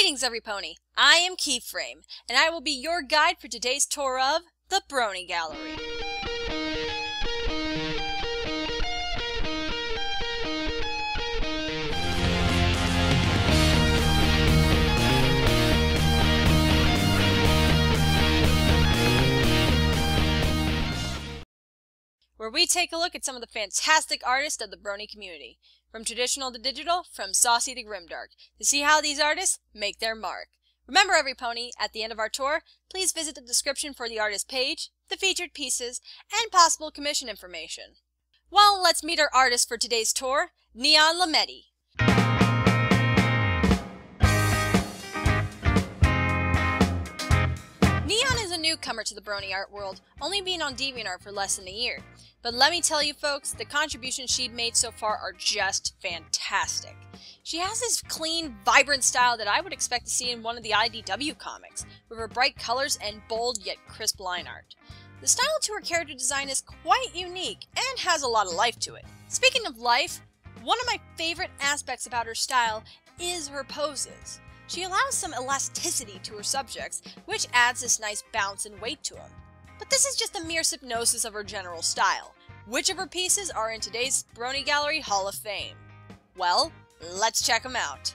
Greetings, every pony! I am Keyframe, and I will be your guide for today's tour of the Brony Gallery. Where we take a look at some of the fantastic artists of the Brony community, from traditional to digital, from saucy to grimdark, to see how these artists make their mark. Remember, every pony, at the end of our tour, please visit the description for the artist page, the featured pieces, and possible commission information. Well, let's meet our artist for today's tour, NeonLimetti. Neon is a newcomer to the Brony art world, only being on DeviantArt for less than a year. But let me tell you folks, the contributions she's made so far are just fantastic. She has this clean, vibrant style that I would expect to see in one of the IDW comics, with her bright colors and bold yet crisp line art. The style to her character design is quite unique and has a lot of life to it. Speaking of life, one of my favorite aspects about her style is her poses. She allows some elasticity to her subjects, which adds this nice bounce and weight to them. But this is just a mere synopsis of her general style. Which of her pieces are in today's Brony Gallery Hall of Fame? Well, let's check them out.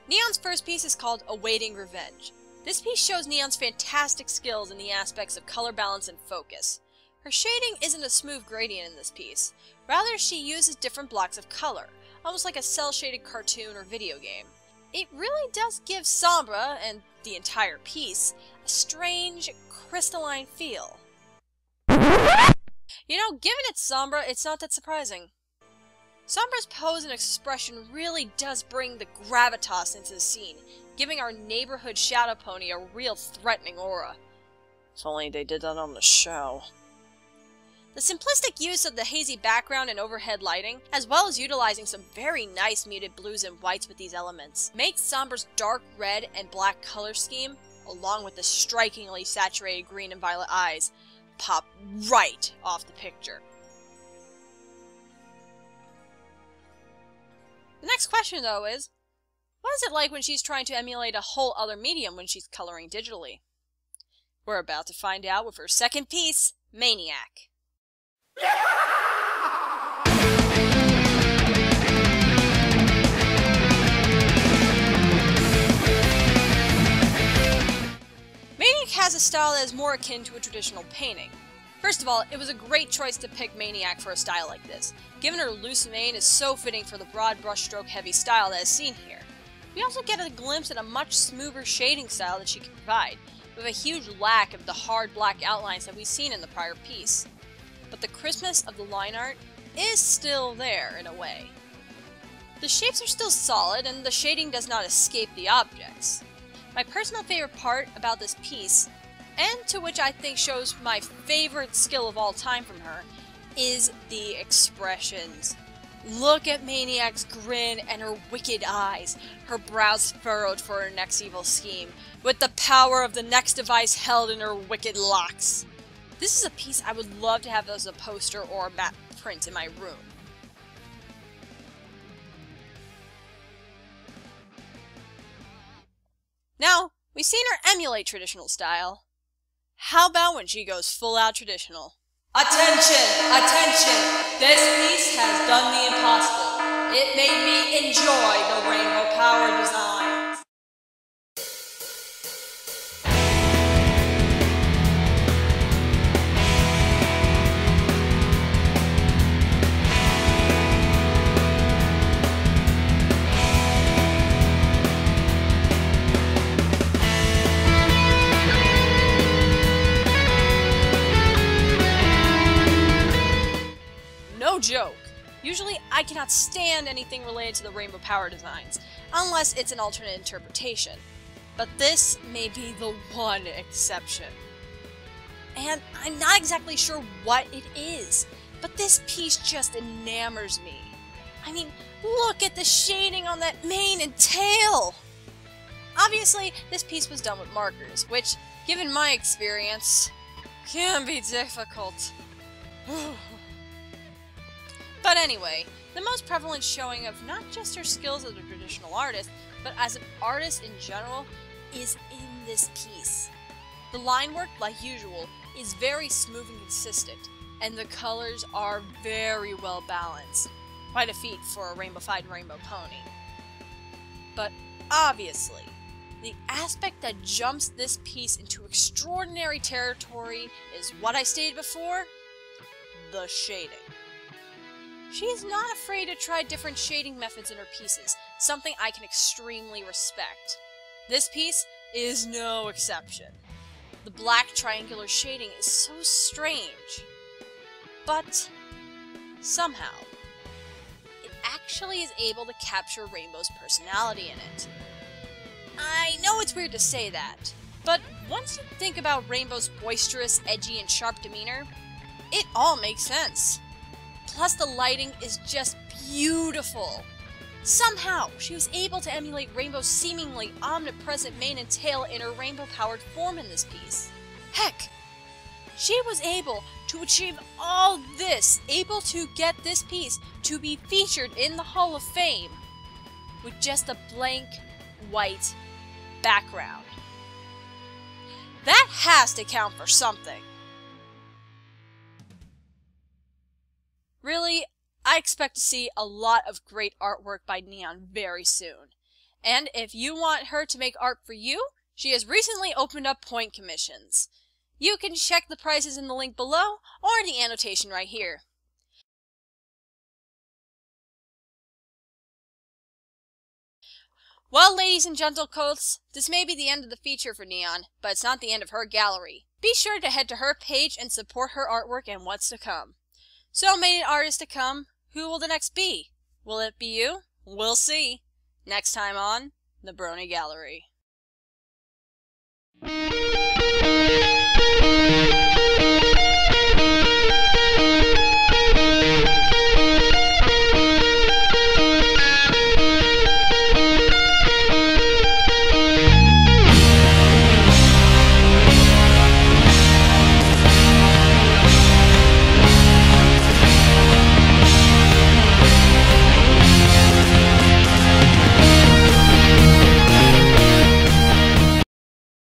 Neon's first piece is called Awaiting Revenge. This piece shows Neon's fantastic skills in the aspects of color balance and focus. Her shading isn't a smooth gradient in this piece. Rather, she uses different blocks of color, almost like a cel-shaded cartoon or video game. It really does give Sombra, and the entire piece, a strange, crystalline feel. You know, given it's Sombra, it's not that surprising. Sombra's pose and expression really does bring the gravitas into the scene, giving our neighborhood shadow pony a real threatening aura. If only they did that on the show. The simplistic use of the hazy background and overhead lighting, as well as utilizing some very nice muted blues and whites with these elements, makes Sombra's dark red and black color scheme, along with the strikingly saturated green and violet eyes, pop right off the picture. The next question, though, is, what is it like when she's trying to emulate a whole other medium when she's coloring digitally? We're about to find out with her second piece, Maniac. Maniac has a style that is more akin to a traditional painting. First of all, it was a great choice to pick Maniac for a style like this, given her loose mane is so fitting for the broad brushstroke heavy style that is seen here. We also get a glimpse at a much smoother shading style that she can provide, with a huge lack of the hard black outlines that we've seen in the prior piece. But the crispness of the line art is still there in a way. The shapes are still solid and the shading does not escape the objects. My personal favorite part about this piece, and to which I think shows my favorite skill of all time from her, is the expressions. Look at Maniac's grin and her wicked eyes, her brows furrowed for her next evil scheme, with the power of the next device held in her wicked locks. This is a piece I would love to have as a poster or a matte print in my room. Now, we've seen her emulate traditional style. How about when she goes full out traditional? Attention! Attention! This piece has done the impossible. It made me enjoy the rainbow power designs. No joke. Usually I cannot stand anything related to the rainbow power designs, unless it's an alternate interpretation. But this may be the one exception. And I'm not exactly sure what it is, but this piece just enamors me. I mean, look at the shading on that mane and tail! Obviously, this piece was done with markers, which, given my experience, can be difficult. But anyway, the most prevalent showing of not just her skills as a traditional artist, but as an artist in general, is in this piece. The line work, like usual, is very smooth and consistent, and the colors are very well balanced. Quite a feat for a rainbow-fied rainbow pony. But obviously, the aspect that jumps this piece into extraordinary territory is what I stated before, the shading. She is not afraid to try different shading methods in her pieces, something I can extremely respect. This piece is no exception. The black triangular shading is so strange, but somehow, it actually is able to capture Rainbow's personality in it. I know it's weird to say that, but once you think about Rainbow's boisterous, edgy, and sharp demeanor, it all makes sense. Plus the lighting is just beautiful. Somehow, she was able to emulate Rainbow's seemingly omnipresent mane and tail in her rainbow-powered form in this piece. Heck, she was able to achieve all this, able to get this piece to be featured in the Hall of Fame with just a blank white background. That has to count for something. Really, I expect to see a lot of great artwork by Neon very soon. And if you want her to make art for you, she has recently opened up point commissions. You can check the prices in the link below or in the annotation right here. Well, ladies and gentlecoats, this may be the end of the feature for Neon, but it's not the end of her gallery. Be sure to head to her page and support her artwork and what's to come. So many artists to come. Who will the next be? Will it be you? We'll see. Next time on The Brony Gallery.